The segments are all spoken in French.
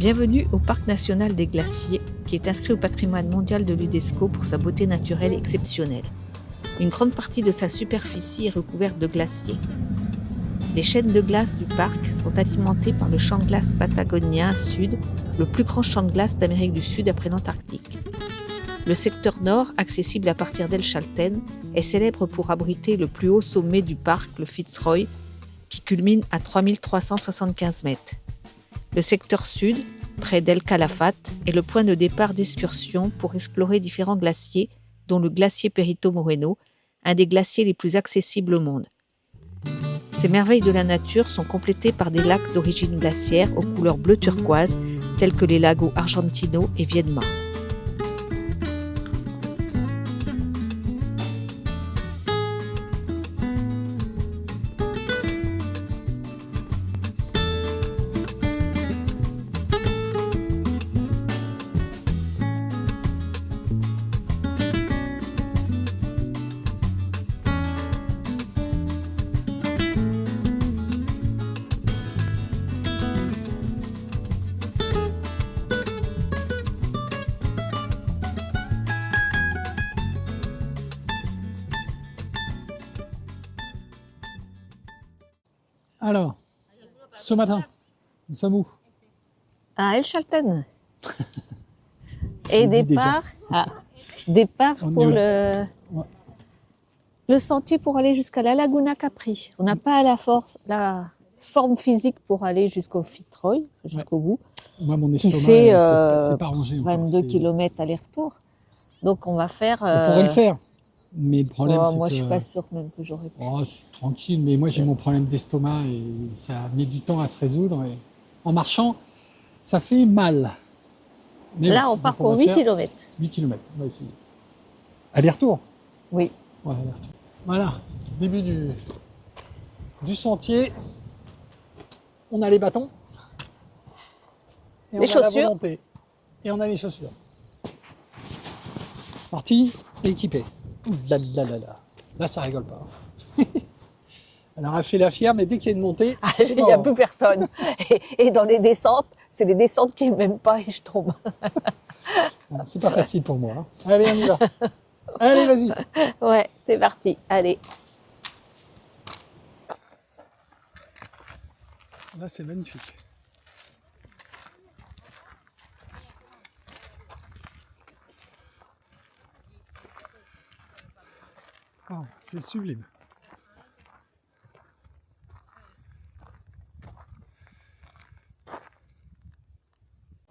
Bienvenue au Parc national des glaciers, qui est inscrit au patrimoine mondial de l'UNESCO pour sa beauté naturelle exceptionnelle. Une grande partie de sa superficie est recouverte de glaciers. Les chaînes de glace du parc sont alimentées par le champ de glace patagonien sud, le plus grand champ de glace d'Amérique du Sud après l'Antarctique. Le secteur nord, accessible à partir d'El Chaltén, est célèbre pour abriter le plus haut sommet du parc, le Fitzroy, qui culmine à 3375 mètres. Le secteur sud, près d'El Calafate, est le point de départ d'excursions pour explorer différents glaciers, dont le glacier Perito Moreno, un des glaciers les plus accessibles au monde. Ces merveilles de la nature sont complétées par des lacs d'origine glaciaire aux couleurs bleu turquoise, tels que les lagos Argentino et Viedma. Alors, ce matin, nous sommes où? À El Chaltén. Et départ pour le sentier pour aller jusqu'à la Laguna Capri. On n'a pas la forme physique pour aller jusqu'au Fitzroy, jusqu'au bout. Moi, mon Qui estomac, fait c'est pas rangé encore. 22 km aller-retour. Donc on va faire... On pourrait le faire, mais le problème, c'est moi, que... je suis pas sûre même que j'aurais pu. Oh, c'est tranquille, mais moi, j'ai mon problème d'estomac et ça met du temps à se résoudre. Et en marchant, ça fait mal. Mais Là, bon, on part pour 8 km. 8 km, on va essayer. Aller-retour? Oui. Ouais, aller-retour. Voilà, début du sentier. On a les bâtons. Et Les on a la chaussures. volonté. Et on a les chaussures. Parti et équipé. Ouh là là là là. Là, ça rigole pas. Elle aura fait la fière, mais dès qu'il y a une montée, c'est Il n'y a mort. plus personne. Et dans les descentes, c'est les descentes qui ne m'aiment pas et je tombe. Bon, c'est pas facile pour moi. Hein. Allez, on y va. Allez, vas-y. Ouais, c'est parti. Allez. Là, c'est magnifique. Oh, c'est sublime.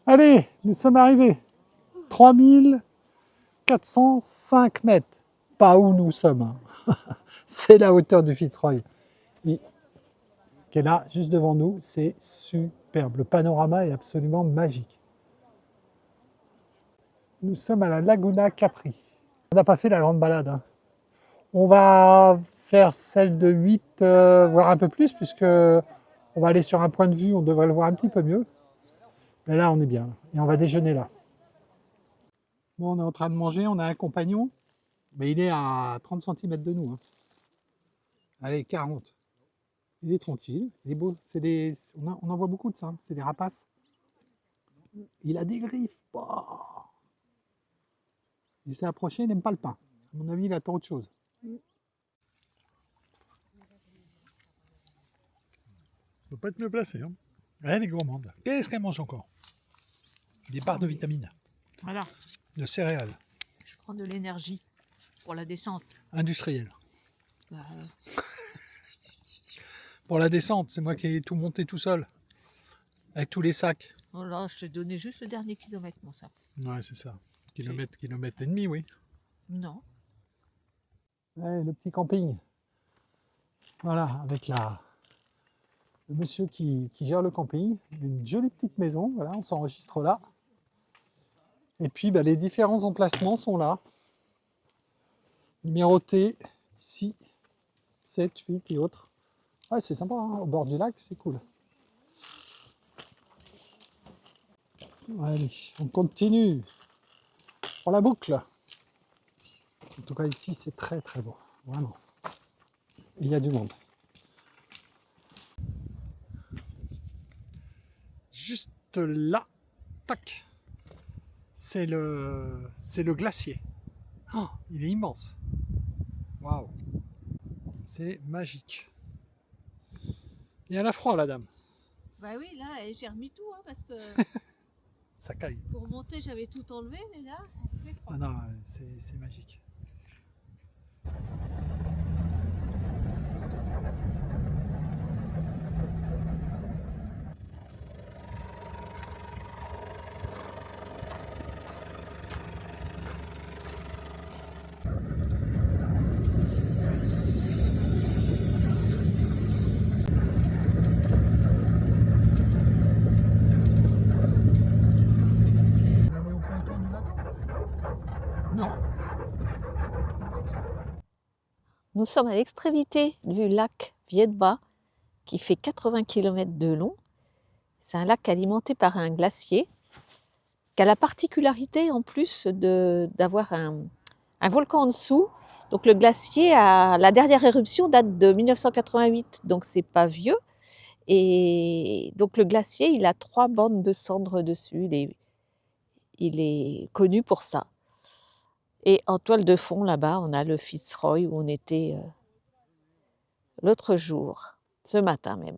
Allez, nous sommes arrivés. 3405 mètres. Pas où nous sommes. Hein. C'est la hauteur du Fitzroy. Et, qui est là, juste devant nous. C'est superbe. Le panorama est absolument magique. Nous sommes à la Laguna Capri. On n'a pas fait la grande balade. Hein. On va faire celle de 8, voire un peu plus, puisque on va aller sur un point de vue, on devrait le voir un petit peu mieux. Mais là, on est bien. Et on va déjeuner là. Bon, on est en train de manger, on a un compagnon, mais il est à 30 cm de nous. Hein. Allez, 40. Il est tranquille, il est beau. On en voit beaucoup de ça, c'est des rapaces. Il a des griffes. Oh. Il s'est approché, il n'aime pas le pain. À mon avis, il attend autre chose. Ça ne peut pas être mieux placé. Hein. Elle est gourmande. Qu'est-ce qu'elle mange encore? Des barres de vitamines. Voilà. De céréales. Je prends de l'énergie pour la descente. Industrielle. Pour la descente, c'est moi qui ai tout monté tout seul. Avec tous les sacs. Oh là, je t'ai donné juste le dernier kilomètre, mon sac. Ouais, c'est ça. Kilomètre et demi, oui. Non. Ouais, le petit camping. Voilà, avec le monsieur qui gère le camping. Une jolie petite maison, voilà, on s'enregistre là. Et puis les différents emplacements sont là. Numérotés ici, 7, 8 et autres. Ouais, c'est sympa, hein, au bord du lac, c'est cool. Allez, on continue pour la boucle. En tout cas, ici, c'est très très beau, vraiment. Il y a du monde. Juste là, tac. C'est le glacier. Oh, il est immense. Waouh. C'est magique. Et elle a froid, la dame. Bah oui, là, j'ai remis tout, hein, parce que Ça caille. pour monter, j'avais tout enlevé, mais là, ça fait froid. Ah non, c'est magique. Non. Nous sommes à l'extrémité du lac Viedma, qui fait 80 km de long. C'est un lac alimenté par un glacier, qui a la particularité en plus d'avoir un volcan en dessous. Donc le glacier, la dernière éruption date de 1988, donc c'est pas vieux. Et donc le glacier, il a 3 bandes de cendres dessus. Il est connu pour ça. Et en toile de fond, là-bas, on a le Fitzroy où on était l'autre jour, ce matin même.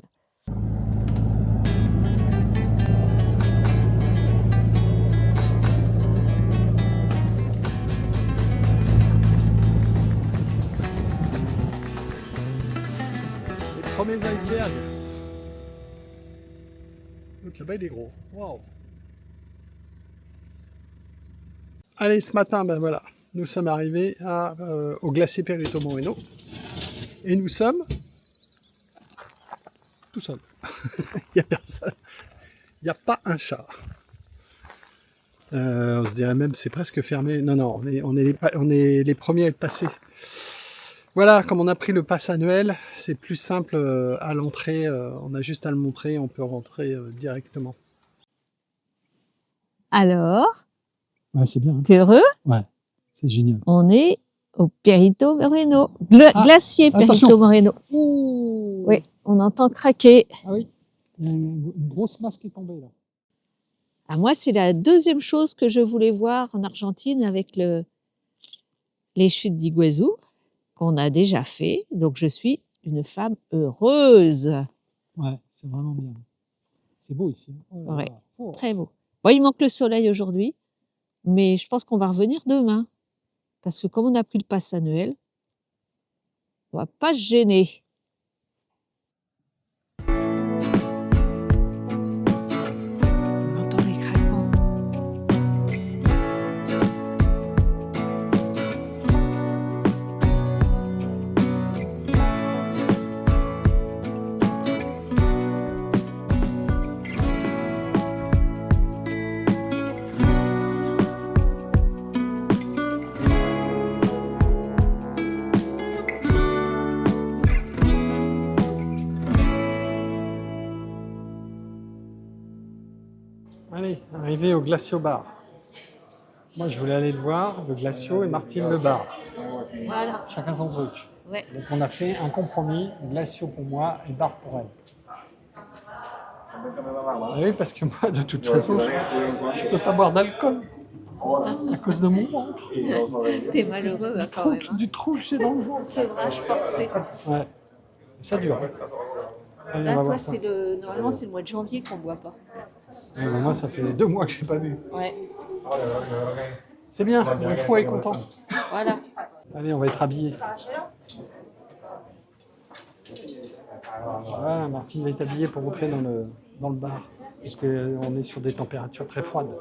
Les premiers icebergs. Donc là-bas, il est gros. Waouh. Allez, ce matin, ben voilà, nous sommes arrivés au glacier Perito Moreno. Et nous sommes tout seuls. Il n'y a personne. Il n'y a pas un chat. On se dirait même c'est presque fermé. Non, non, on est les premiers à être passés. Voilà, comme on a pris le pass annuel, c'est plus simple à l'entrée. On a juste à le montrer, on peut rentrer directement. Alors, Ouais, c'est bien. Hein. t'es heureux? Ouais, c'est génial. On est au Perito Moreno, glacier Perito attention. Moreno. Ouh. Oui, on entend craquer. Ah oui, il y a une grosse masse qui est tombée là. Ah, moi, c'est la deuxième chose que je voulais voir en Argentine avec les chutes d'Iguazu, qu'on a déjà fait. Donc, je suis une femme heureuse. Ouais, c'est vraiment bien. C'est beau ici. Oh là Ouais, là. Oh. très beau. Bon, il manque le soleil aujourd'hui, mais je pense qu'on va revenir demain. Parce que comme on a pris le pass annuel, on va pas se gêner. On entend les craquements. Allez, arrivé au Glacio Bar. Moi, je voulais aller le voir, le Glacio, et Martine le bar. Voilà. Chacun son truc. Ouais. Donc, on a fait un compromis, Glacio pour moi et bar pour elle. Ah oui, parce que moi, de toute façon, je peux pas boire d'alcool à cause de mon ventre. T'es malheureux quand même. Du trou que j'ai dans le ventre. Sevrage forcé. Ouais, ça dure. Allez, on Là, va toi, voir ça. normalement, c'est le mois de janvier qu'on boit pas. Ouais, mais moi, ça fait 2 mois que je n'ai pas bu. Ouais. C'est bien, le fou est content. Voilà. Allez, on va être habillés. Voilà, Martine va être habillée pour entrer dans le bar, puisqu'on est sur des températures très froides.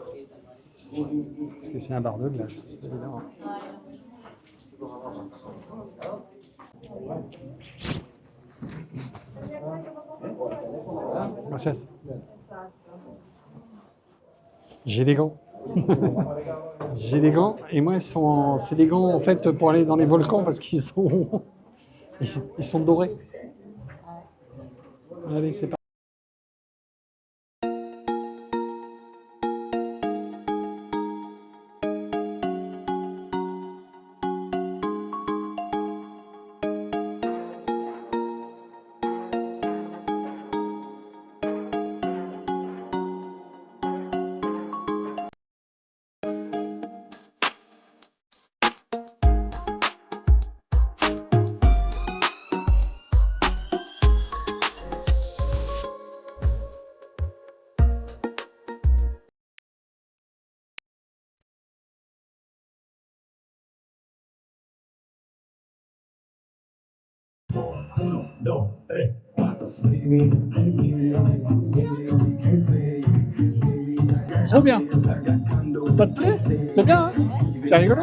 Parce que c'est un bar de glace, évidemment. Gracias. J'ai des gants. J'ai des gants, et moi, c'est des gants en fait pour aller dans les volcans parce qu'ils sont dorés. Allez, c'est parti. Trop bien. Ça te plaît? C'est bien, hein? C'est rigolo.